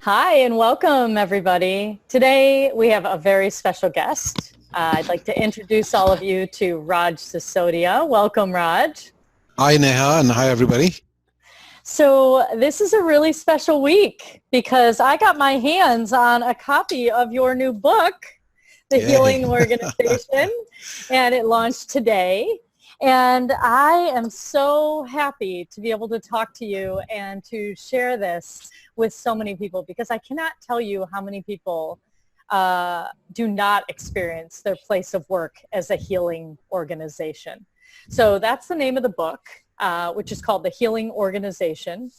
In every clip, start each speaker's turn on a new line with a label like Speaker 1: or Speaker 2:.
Speaker 1: Hi and welcome everybody. Today we have a very special guest. I'd like to introduce all of you to Raj Sisodia. Welcome, Raj.
Speaker 2: Hi, Neha, and hi, everybody.
Speaker 1: So this is a really special week because I got my hands on a copy of your new book, The
Speaker 2: Yay.
Speaker 1: Healing Organization, and it launched today. And I am so happy to be able to talk to you and to share this with so many people because I cannot tell you how many people do not experience their place of work as a healing organization. So that's the name of the book, which is called The Healing Organization.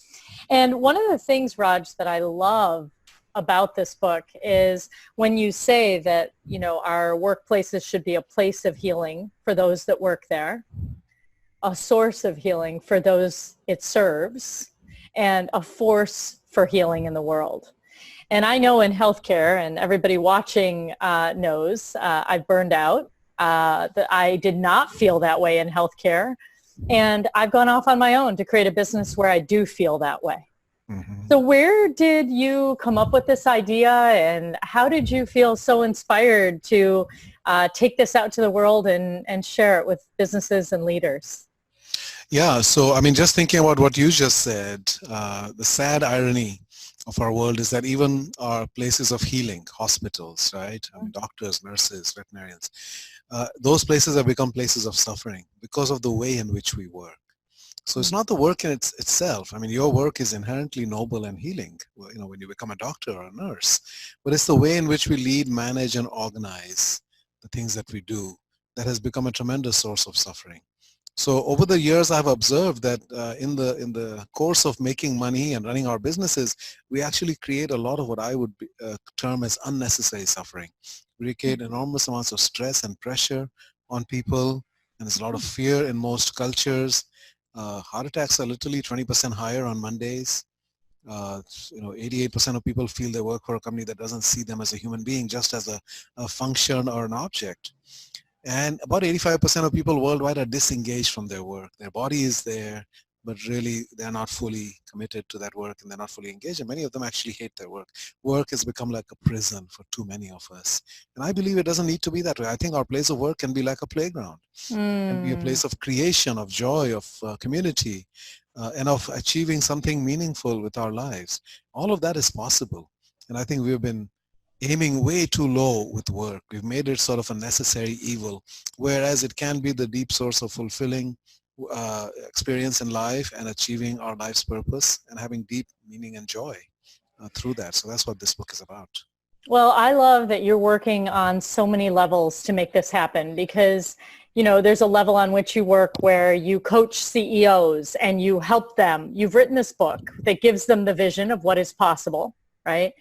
Speaker 1: And one of the things, Raj, that I love about this book is when you say that, you know, our workplaces should be a place of healing for those that work there, a source of healing for those it serves, and a force for healing in the world. And I know in healthcare, and everybody watching knows, I've burned out, that I did not feel that way in healthcare. And I've gone off on my own to create a business where I do feel that way.
Speaker 2: Mhm.
Speaker 1: So where did you come up with this idea, and how did you feel so inspired to take this out to the world and share it with businesses and leaders?
Speaker 2: Yeah, so I mean, just thinking about what you just said, the sad irony of our world is that even our places of healing, hospitals, right? I mean, doctors, nurses, veterinarians, those places have become places of suffering because of the way in which we work. So it's not the work in itself. I mean, your work is inherently noble and healing, you know, when you become a doctor or a nurse. But it's the way in which we lead, manage, and organize the things that we do that has become a tremendous source of suffering. So over the years, I've observed that in the course of making money and running our businesses, we actually create a lot of what I would term as unnecessary suffering. We create enormous amounts of stress and pressure on people, and there's a lot of fear in most cultures. Heart attacks are literally 20% higher on Mondays. 88% of people feel they work for a company that doesn't see them as a human being, just as a function or an object. And about 85% of people worldwide are disengaged from their work. Their body is there, but really they're not fully committed to that work and they're not fully engaged. And many of them actually hate their work. Work has become like a prison for too many of us. And I believe it doesn't need to be that way. I think our place of work can be like a playground. It can be a place of creation, of joy, of community, and of achieving something meaningful with our lives. All of that is possible. And I think we've been aiming way too low with work. We've made it sort of a necessary evil, whereas it can be the deep source of fulfilling experience in life and achieving our life's purpose and having deep meaning and joy through that. So that's what this book is about.
Speaker 1: Well, I love that you're working on so many levels to make this happen because, you know, there's a level on which you work where you coach CEOs and you help them. You've written this book that gives them the vision of what is possible, right?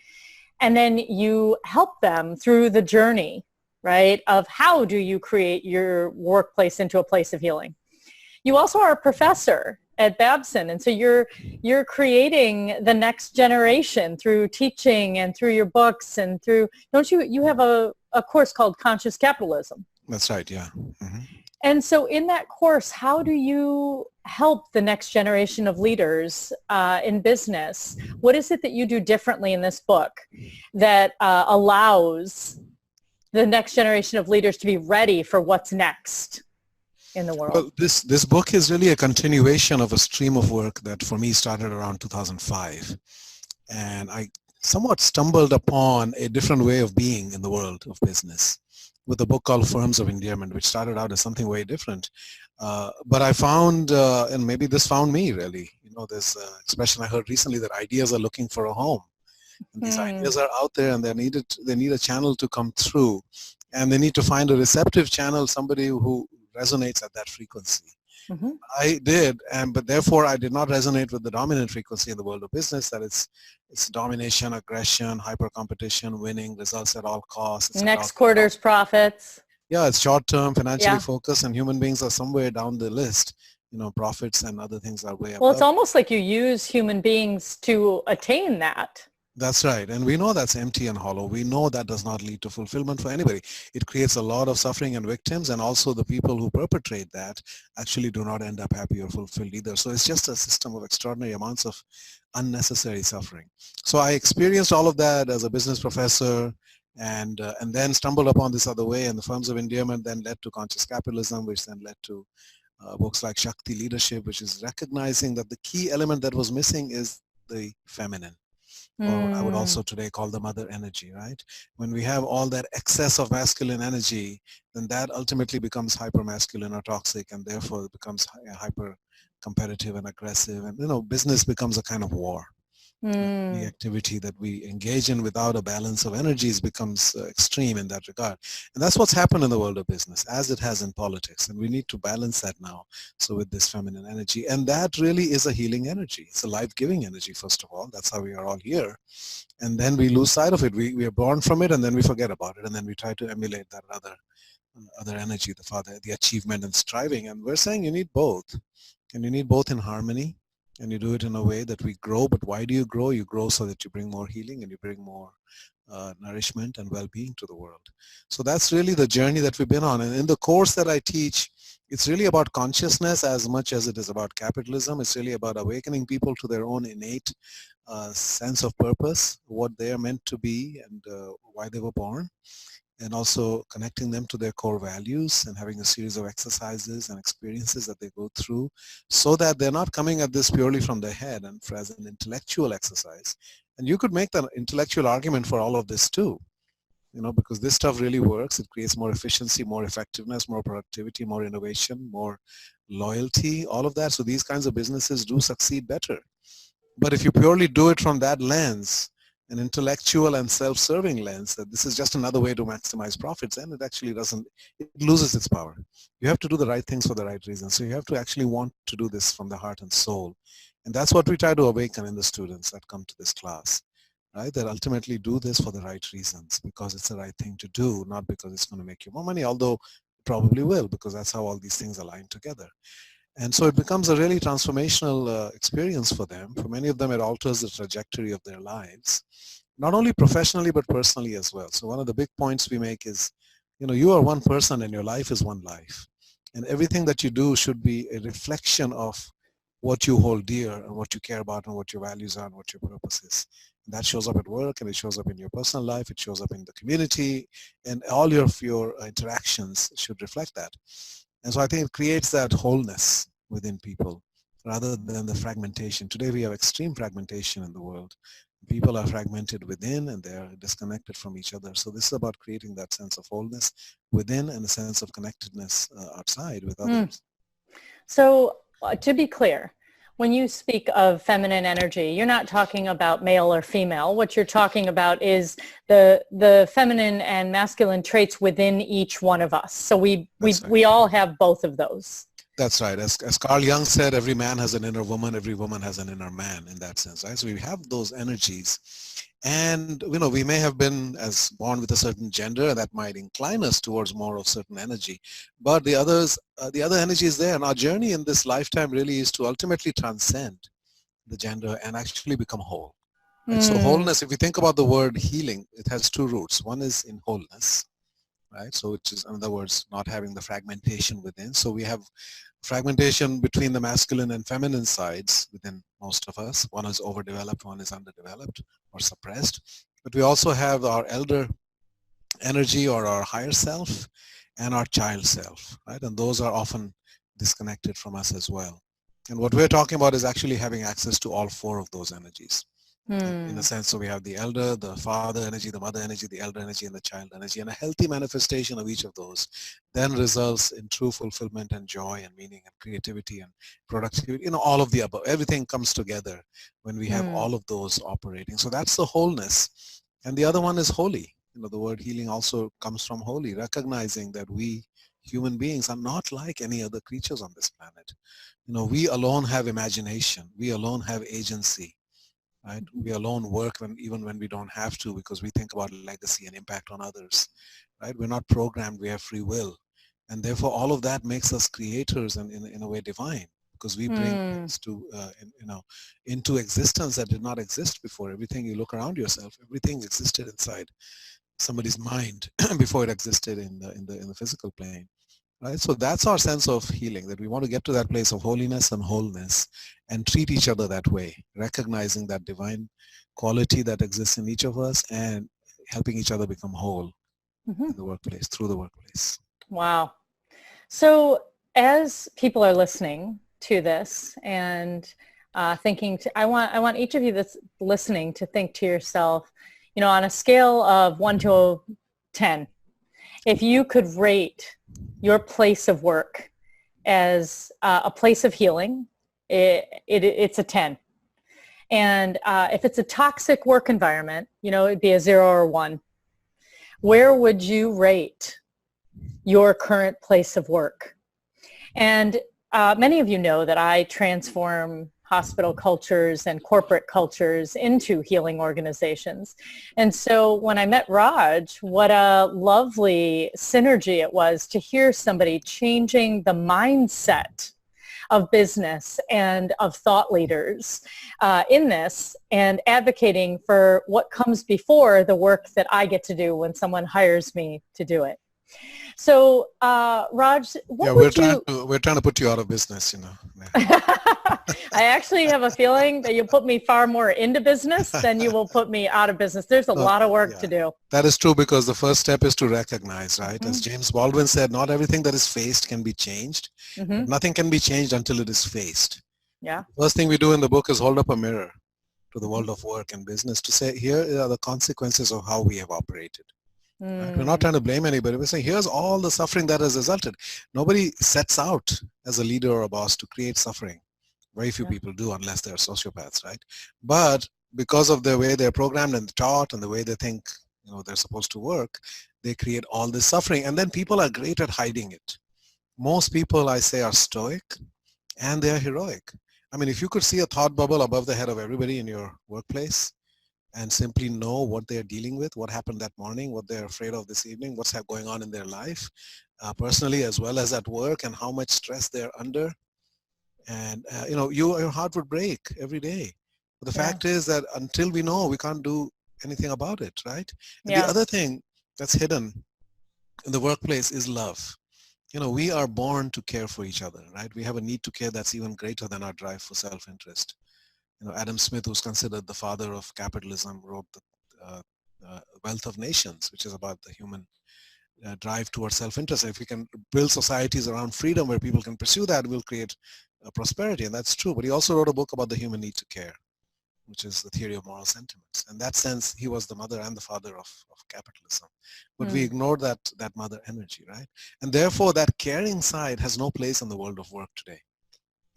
Speaker 1: And then you help them through the journey, right, of how do you create your workplace into a place of healing. You also are a professor at Babson, and so you're creating the next generation through teaching and through your books and through, don't you have a course called Conscious Capitalism?
Speaker 2: That's right, yeah. Mm-hmm.
Speaker 1: And so in that course, how do you help the next generation of leaders in business? What is it that you do differently in this book that allows the next generation of leaders to be ready for what's next in the world?
Speaker 2: Well, this book is really a continuation of a stream of work that for me started around 2005. And I somewhat stumbled upon a different way of being in the world of business with a book called Firms of Endearment, which started out as something very different. But I found, and maybe this found me really, you know, there's an expression I heard recently that ideas are looking for a home. And these ideas are out there and they need a channel to come through. And they need to find a receptive channel, somebody who resonates at that frequency.
Speaker 1: Mm-hmm.
Speaker 2: I did, but therefore I did not resonate with the dominant frequency in the world of business, that it's domination, aggression, hyper competition, winning, results at all costs.
Speaker 1: Next quarter's profits.
Speaker 2: Yeah, it's short-term, financially
Speaker 1: Yeah.
Speaker 2: focused, and human beings are somewhere down the list. You know, profits and other things are way above.
Speaker 1: Well, it's almost like you use human beings to attain that.
Speaker 2: That's right. And we know that's empty and hollow. We know that does not lead to fulfillment for anybody. It creates a lot of suffering and victims, and also the people who perpetrate that actually do not end up happy or fulfilled either. So it's just a system of extraordinary amounts of unnecessary suffering. So I experienced all of that as a business professor, and then stumbled upon this other way, and the Firms of Endearment then led to conscious capitalism, which then led to books like Shakti Leadership, which is recognizing that the key element that was missing is the feminine, or I would also today call the mother energy, right? When we have all that excess of masculine energy, then that ultimately becomes hyper masculine or toxic, and therefore it becomes hyper competitive and aggressive, and business becomes a kind of war. The activity that we engage in without a balance of energies becomes extreme in that regard. And that's what's happened in the world of business, as it has in politics. And we need to balance that now. So with this feminine energy, and that really is a healing energy. It's a life-giving energy, first of all. That's how we are all here. And then we lose sight of it. We are born from it, and then we forget about it. And then we try to emulate that other energy, the achievement and striving. And we're saying you need both. And you need both in harmony, and you do it in a way that we grow. But why do you grow? You grow so that you bring more healing and you bring more nourishment and well-being to the world. So that's really the journey that we've been on. And in the course that I teach, it's really about consciousness as much as it is about capitalism. It's really about awakening people to their own innate sense of purpose, what they are meant to be, and why they were born, and also connecting them to their core values and having a series of exercises and experiences that they go through, so that they're not coming at this purely from their head and as an intellectual exercise. And you could make the intellectual argument for all of this too, because this stuff really works. It creates more efficiency, more effectiveness, more productivity, more innovation, more loyalty, all of that. So these kinds of businesses do succeed better. But if you purely do it from that lens, an intellectual and self-serving lens, that this is just another way to maximize profits, and it actually doesn't, it loses its power. You have to do the right things for the right reasons. So you have to actually want to do this from the heart and soul. And that's what we try to awaken in the students that come to this class, right? That ultimately do this for the right reasons, because it's the right thing to do, not because it's going to make you more money, although it probably will, because that's how all these things align together. And so it becomes a really transformational experience for them. For many of them, it alters the trajectory of their lives, not only professionally, but personally as well. So one of the big points we make is, you are one person and your life is one life. And everything that you do should be a reflection of what you hold dear and what you care about and what your values are and what your purpose is. And that shows up at work, and it shows up in your personal life, it shows up in the community, and all your interactions should reflect that. And so I think it creates that wholeness within people rather than the fragmentation. Today we have extreme fragmentation in the world. People are fragmented within and they are disconnected from each other. So this is about creating that sense of wholeness within and a sense of connectedness outside with others.
Speaker 1: So to be clear, when you speak of feminine energy, you're not talking about male or female. What you're talking about is the feminine and masculine traits within each one of us. So we all have both of those.
Speaker 2: That's right. As Carl Jung said, every man has an inner woman, every woman has an inner man in that sense, right? So we have those energies. And, we may have been as born with a certain gender that might incline us towards more of certain energy. But the other energy is there. And our journey in this lifetime really is to ultimately transcend the gender and actually become whole. Right? So wholeness, if you think about the word healing, it has two roots. One is in wholeness, right? So which is, in other words, not having the fragmentation within. So we have fragmentation between the masculine and feminine sides within most of us. One is overdeveloped, one is underdeveloped or suppressed. But we also have our elder energy or our higher self and our child self, right? And those are often disconnected from us as well. And what we're talking about is actually having access to all four of those energies. In a sense, so we have the elder, the father energy, the mother energy, the elder energy, and the child energy, and a healthy manifestation of each of those then results in true fulfillment and joy and meaning and creativity and productivity, all of the above. Everything comes together when we have all of those operating. So that's the wholeness. And the other one is holy. The word healing also comes from holy, recognizing that we human beings are not like any other creatures on this planet. We alone have imagination. We alone have agency. Right? We alone work even when we don't have to, because we think about legacy and impact on others. Right? We're not programmed, we have free will. And therefore all of that makes us creators and in a way divine, because we bring things to, into existence that did not exist before. Everything you look around yourself, everything existed inside somebody's mind before it existed in the physical plane. Right? So that's our sense of healing, that we want to get to that place of holiness and wholeness and treat each other that way, recognizing that divine quality that exists in each of us and helping each other become whole in the workplace, through the workplace.
Speaker 1: Wow. So as people are listening to this and thinking, I want each of you that's listening to think to yourself, on a scale of 1 to 10, if you could rate your place of work as a place of healing, it's a 10. And if it's a toxic work environment, it'd be a 0 or 1. Where would you rate your current place of work? And many of you know that I transform hospital cultures and corporate cultures into healing organizations. And so when I met Raj, what a lovely synergy it was to hear somebody changing the mindset of business and of thought leaders in this and advocating for what comes before the work that I get to do when someone hires me to do it. So, Raj,
Speaker 2: we're trying to put you out of business,
Speaker 1: I actually have a feeling that you'll put me far more into business than you will put me out of business. There's a lot of work to do.
Speaker 2: That is true, because the first step is to recognize, right? As James Baldwin said, not everything that is faced can be changed. But nothing can be changed until it is faced.
Speaker 1: Yeah.
Speaker 2: The first thing we do in the book is hold up a mirror to the world of work and business to say, here are the consequences of how we have operated. Right? We're not trying to blame anybody. We're saying, here's all the suffering that has resulted. Nobody sets out as a leader or a boss to create suffering. Very few people do, unless they're sociopaths, right? But because of the way they're programmed and taught and the way they think they're supposed to work, they create all this suffering. And then people are great at hiding it. Most people, I say, are stoic and they're heroic. I mean, if you could see a thought bubble above the head of everybody in your workplace and simply know what they're dealing with, what happened that morning, what they're afraid of this evening, what's going on in their life, personally as well as at work, and how much stress they're under. And, your heart would break every day. But the fact is that until we know, we can't do anything about it, right? And the other thing that's hidden in the workplace is love. We are born to care for each other, right? We have a need to care that's even greater than our drive for self-interest. Adam Smith, who's considered the father of capitalism, wrote the Wealth of Nations, which is about the human drive towards self-interest. If we can build societies around freedom where people can pursue that, we'll create prosperity, and that's true. But he also wrote a book about the human need to care, which is the theory of moral sentiments. In that sense, he was the mother and the father of capitalism. But we ignored that mother energy, right? And therefore, that caring side has no place in the world of work today.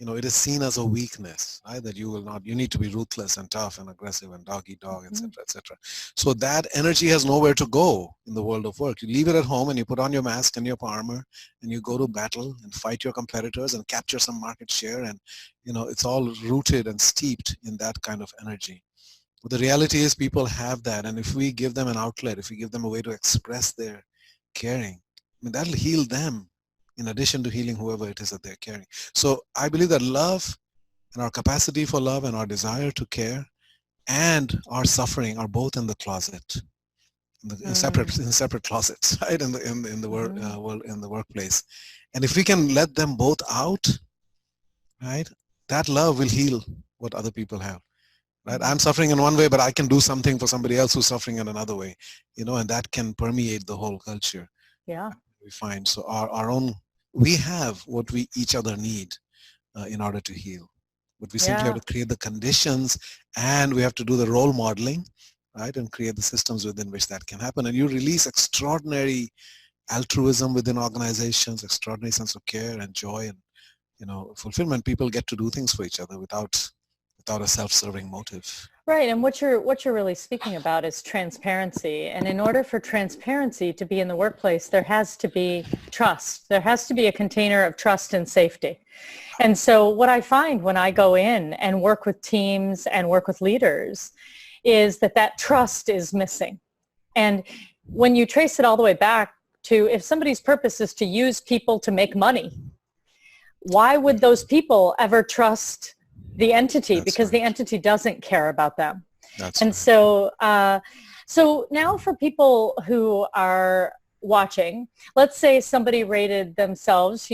Speaker 2: It is seen as a weakness, right? That you need to be ruthless and tough and aggressive and dog eat dog, etc., etc. So that energy has nowhere to go in the world of work. You leave it at home and you put on your mask and your armor and you go to battle and fight your competitors and capture some market share, and it's all rooted and steeped in that kind of energy. But the reality is people have that, and if we give them an outlet, if we give them a way to express their caring, that'll heal them, in addition to healing whoever it is that they're caring. So I believe that love and our capacity for love and our desire to care and our suffering are both in the closet, in separate closets, right? In the workplace. And if we can let them both out, right, that love will heal what other people have. Right? I'm suffering in one way, but I can do something for somebody else who's suffering in another way, and that can permeate the whole culture.
Speaker 1: Yeah.
Speaker 2: We find. So we have what we each other need in order to heal. But we simply have to create the conditions, and we have to do the role modeling, right, and create the systems within which that can happen. And you release extraordinary altruism within organizations, extraordinary sense of care and joy and fulfillment. People get to do things for each other without a self-serving motive.
Speaker 1: Right, and what you're really speaking about is transparency. And in order for transparency to be in the workplace, there has to be trust. There has to be a container of trust and safety. And so what I find when I go in and work with teams and work with leaders is that trust is missing. And when you trace it all the way back to, if somebody's purpose is to use people to make money, why would those people ever trust the entity?
Speaker 2: That's
Speaker 1: Because the
Speaker 2: right.
Speaker 1: entity doesn't care about them.
Speaker 2: That's
Speaker 1: And
Speaker 2: right.
Speaker 1: so now for people who are watching, let's say somebody rated themselves,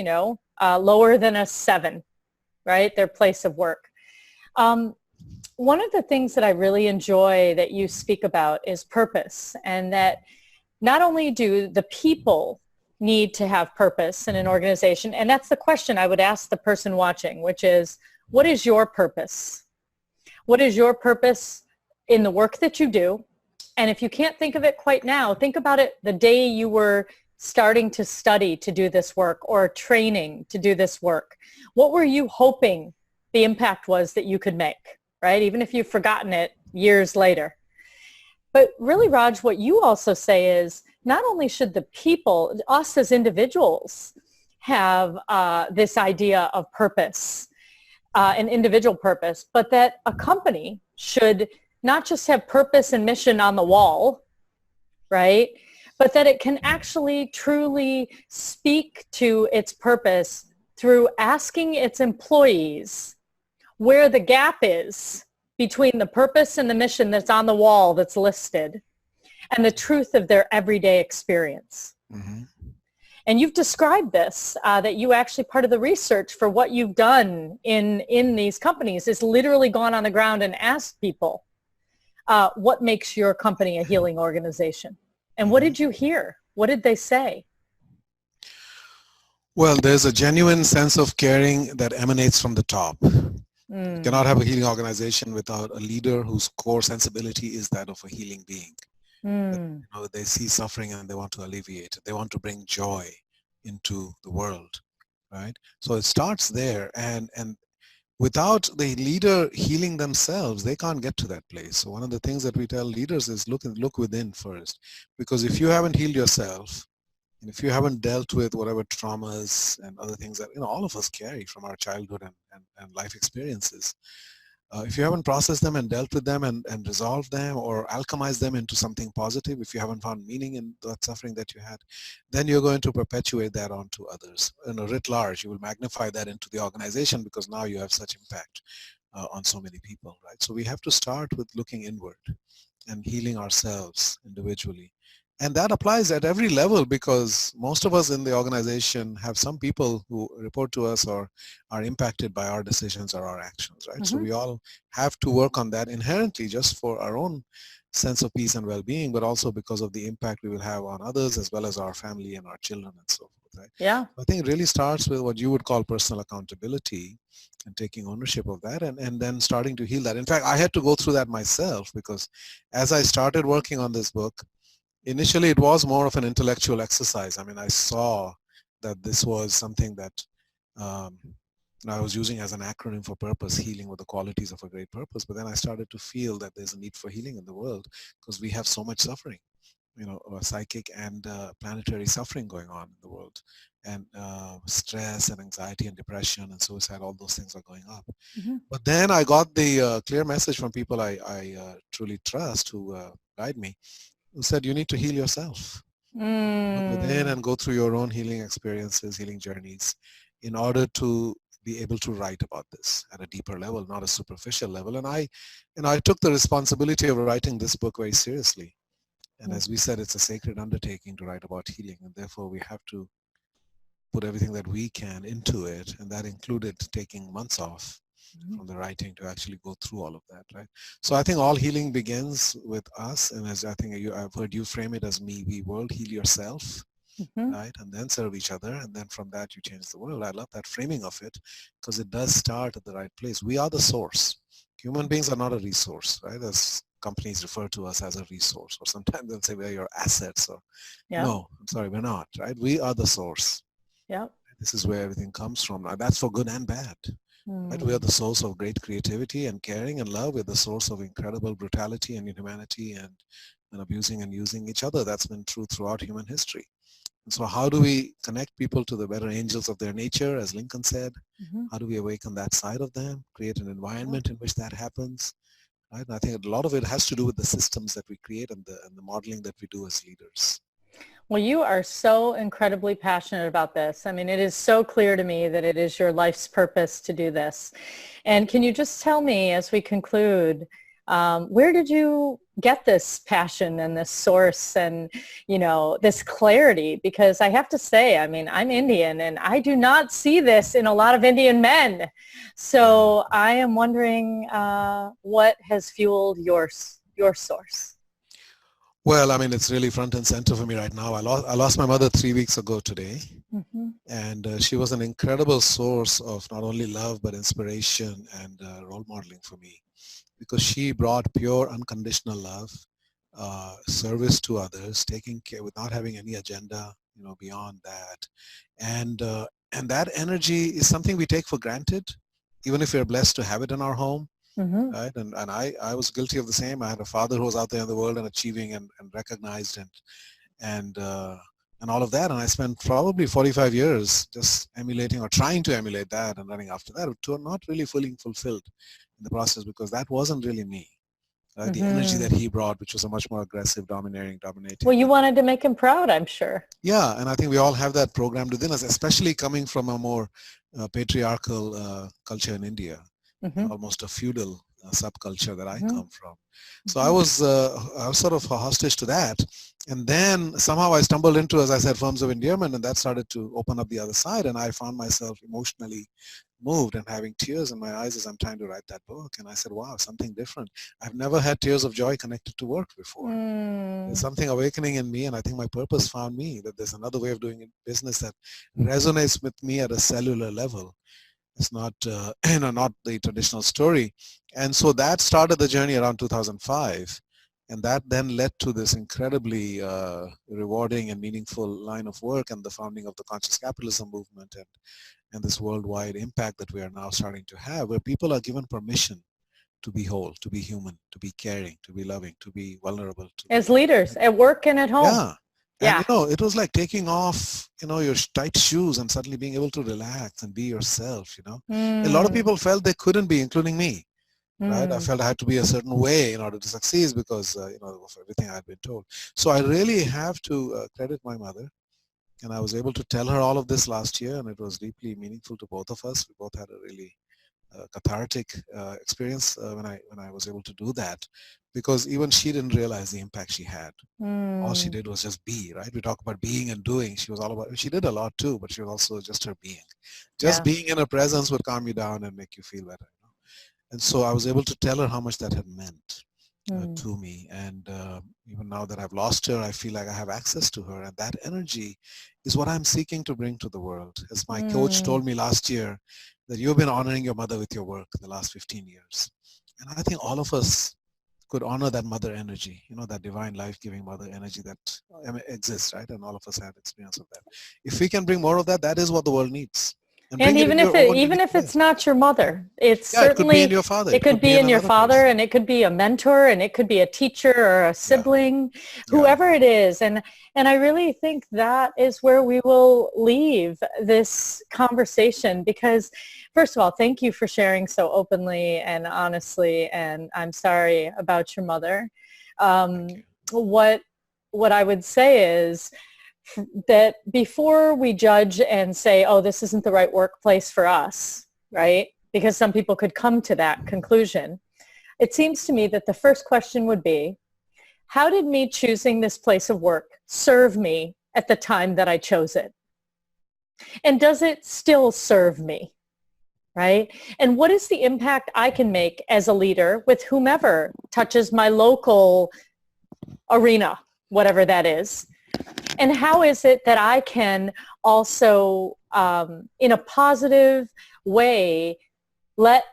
Speaker 1: lower than a 7, right? Their place of work. One of the things that I really enjoy that you speak about is purpose, and that not only do the people need to have purpose in an organization, and that's the question I would ask the person watching, which is, what is your purpose? What is your purpose in the work that you do? And if you can't think of it quite now, think about it the day you were starting to study to do this work or training to do this work. What were you hoping the impact was that you could make, right? Even if you've forgotten it years later. But really, Raj, what you also say is not only should the people, us as individuals, have this idea of purpose, an individual purpose, but that a company should not just have purpose and mission on the wall, right? But that it can actually truly speak to its purpose through asking its employees where the gap is between the purpose and the mission that's on the wall that's listed and the truth of their everyday experience.
Speaker 2: Mm-hmm.
Speaker 1: And you've described this, that you actually, part of the research for what you've done in these companies is literally gone on the ground and asked people, what makes your company a healing organization? And what did you hear? What did they say?
Speaker 2: Well, there's a genuine sense of caring that emanates from the top. You cannot have a healing organization without a leader whose core sensibility is that of a healing being. That, they see suffering and they want to alleviate it. They want to bring joy into the world, right? So it starts there, and without the leader healing themselves, they can't get to that place. So one of the things that we tell leaders is look within first, because if you haven't healed yourself, and if you haven't dealt with whatever traumas and other things that all of us carry from our childhood and life experiences, if you haven't processed them and dealt with them and resolved them or alchemized them into something positive, if you haven't found meaning in that suffering that you had, then you're going to perpetuate that onto others. Writ large, you will magnify that into the organization because now you have such impact on so many people, right? So we have to start with looking inward and healing ourselves individually. And that applies at every level because most of us in the organization have some people who report to us or are impacted by our decisions or our actions, right? So we all have to work on that inherently just for our own sense of peace and well-being, but also because of the impact we will have on others as well as our family and our children and so forth, right?
Speaker 1: Yeah.
Speaker 2: I think it really starts with what you would call personal accountability and taking ownership of that and then starting to heal that. In fact, I had to go through that myself because as I started working on this book, initially, it was more of an intellectual exercise. I mean, I saw that this was something that I was using as an acronym for purpose, healing with the qualities of a great purpose. But then I started to feel that there's a need for healing in the world because we have so much suffering, psychic and planetary suffering going on in the world. And stress and anxiety and depression and suicide, all those things are going up. But then I got the clear message from people I truly trust who guide me, who said you need to heal yourself. Look within and go through your own healing experiences, healing journeys, in order to be able to write about this at a deeper level, not a superficial level. And I took the responsibility of writing this book very seriously. And as we said, it's a sacred undertaking to write about healing, and therefore we have to put everything that we can into it, and that included taking months off from the writing to actually go through all of that, right? So I think all healing begins with us, and as I think I've heard you frame it as me, we world, heal yourself, right? And then serve each other, and then from that you change the world. I love that framing of it because it does start at the right place. We are the source. Human beings are not a resource, right? As companies refer to us as a resource, or sometimes they'll say we're your assets, or no, I'm sorry, we're not, right? We are the source. This is where everything comes from. Now, that's for good and bad. Right? We are the source of great creativity and caring and love. We're the source of incredible brutality and inhumanity and abusing and using each other. That's been true throughout human history. And so how do we connect people to the better angels of their nature, as Lincoln said? How do we awaken that side of them, create an environment in which that happens? Right? And I think a lot of it has to do with the systems that we create and the modeling that we do as leaders.
Speaker 1: Well, you are so incredibly passionate about this. I mean, it is so clear to me that it is your life's purpose to do this. And can you just tell me as we conclude, where did you get this passion and this source and, this clarity? Because I have to say, I mean, I'm Indian and I do not see this in a lot of Indian men. So I am wondering what has fueled your source?
Speaker 2: Well, I mean, it's really front and center for me right now. I lost my mother 3 weeks ago today.
Speaker 1: Mm-hmm.
Speaker 2: And she was an incredible source of not only love, but inspiration and role modeling for me. Because she brought pure unconditional love, service to others, taking care without having any agenda, beyond that. And that energy is something we take for granted, even if we're blessed to have it in our home.
Speaker 1: Mm-hmm.
Speaker 2: Right? And I was guilty of the same. I had a father who was out there in the world and achieving and recognized and all of that. And I spent probably 45 years just emulating or trying to emulate that and running after that, not really feeling fulfilled in the process, because that wasn't really me. Mm-hmm. The energy that he brought, which was a much more aggressive, dominating.
Speaker 1: Well, you wanted to make him proud, I'm sure.
Speaker 2: Yeah, and I think we all have that programmed within us, especially coming from a more patriarchal culture in India. Mm-hmm. Almost a feudal subculture that I mm-hmm. come from. So I was sort of hostage to that. And then somehow I stumbled into, as I said, forms of endearment, and that started to open up the other side. And I found myself emotionally moved and having tears in my eyes as I'm trying to write that book. And I said, wow, something different. I've never had tears of joy connected to work before. There's something awakening in me, and I think my purpose found me, that there's another way of doing business that resonates with me at a cellular level. It's not, not the traditional story. And so that started the journey around 2005. And that then led to this incredibly rewarding and meaningful line of work and the founding of the conscious capitalism movement and this worldwide impact that we are now starting to have, where people are given permission to be whole, to be human, to be caring, to be loving, to be vulnerable.
Speaker 1: As leaders, at work and at home.
Speaker 2: Yeah. And, it was like taking off, your tight shoes and suddenly being able to relax and be yourself, A lot of people felt they couldn't be, including me, right? I felt I had to be a certain way in order to succeed because, of everything I had been told. So I really have to credit my mother. And I was able to tell her all of this last year, and it was deeply meaningful to both of us. We both had a really cathartic experience when I was able to do that, because even she didn't realize the impact she had. All she did was just be, right? We talk about being and doing. She was all about, she did a lot too, but she was also just her being. Just being in her presence would calm you down and make you feel better. And so I was able to tell her how much that had meant to me. And even now that I've lost her, I feel like I have access to her. And that energy is what I'm seeking to bring to the world. As my coach told me last year, that you've been honoring your mother with your work in the last 15 years. And I think all of us could honor that mother energy, that divine life-giving mother energy that exists, right? And all of us have experience of that. If we can bring more of that, that is what the world needs.
Speaker 1: And even if it's not your mother, it's certainly,
Speaker 2: it could be in your father.
Speaker 1: It could be in your father, and it could be a mentor, and it could be a teacher or a sibling, whoever it is. And I really think that is where we will leave this conversation, because first of all, thank you for sharing so openly and honestly, and I'm sorry about your mother. What I would say is that before we judge and say, oh, this isn't the right workplace for us, right? Because some people could come to that conclusion. It seems to me that the first question would be, how did me choosing this place of work serve me at the time that I chose it? And does it still serve me, right? And what is the impact I can make as a leader with whomever touches my local arena, whatever that is? And how is it that I can also, in a positive way, let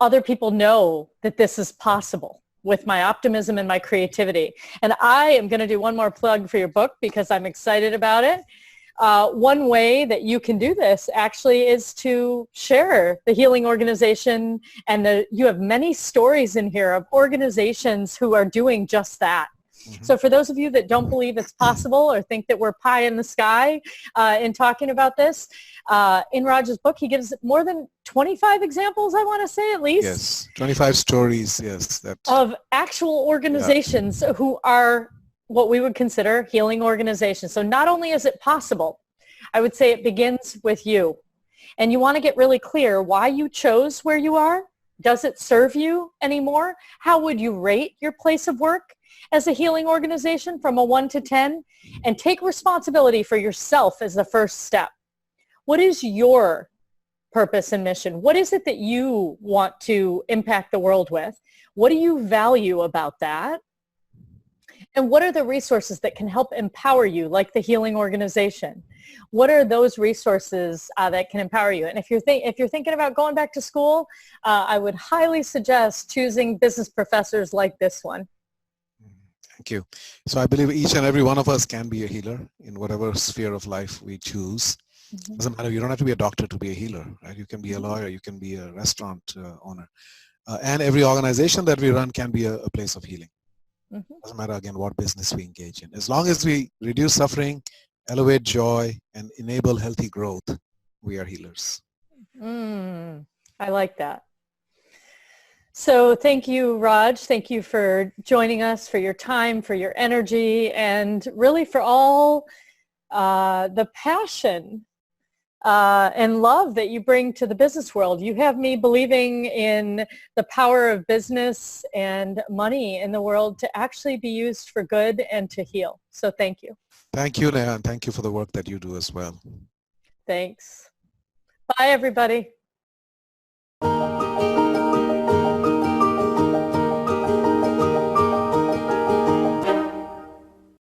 Speaker 1: other people know that this is possible with my optimism and my creativity? And I am going to do one more plug for your book because I'm excited about it. One way that you can do this actually is to share the healing organization, and you have many stories in here of organizations who are doing just that. So for those of you that don't believe it's possible or think that we're pie in the sky in talking about this, in Raj's book, he gives more than 25 examples, I want to say at least.
Speaker 2: Yes, 25 stories, yes.
Speaker 1: Of actual organizations who are what we would consider healing organizations. So not only is it possible, I would say it begins with you. And you want to get really clear why you chose where you are. Does it serve you anymore? How would you rate your place of work as a healing organization from a 1 to 10? And take responsibility for yourself as the first step. What is your purpose and mission? What is it that you want to impact the world with? What do you value about that? And what are the resources that can help empower you, like the healing organization? What are those resources that can empower you? And if you're thinking about going back to school, I would highly suggest choosing business professors like this one.
Speaker 2: Thank you. So I believe each and every one of us can be a healer in whatever sphere of life we choose. Mm-hmm. Doesn't matter. You don't have to be a doctor to be a healer, right? You can be a lawyer. You can be a restaurant owner. And every organization that we run can be a place of healing. Mm-hmm. Doesn't matter, again, what business we engage in. As long as we reduce suffering, elevate joy, and enable healthy growth, we are healers.
Speaker 1: I like that. So thank you, Raj. Thank you for joining us, for your time, for your energy, and really for all the passion and love that you bring to the business world. You have me believing in the power of business and money in the world to actually be used for good and to heal. So thank you.
Speaker 2: Thank you, Neha, and thank you for the work that you do as well.
Speaker 1: Thanks. Bye, everybody.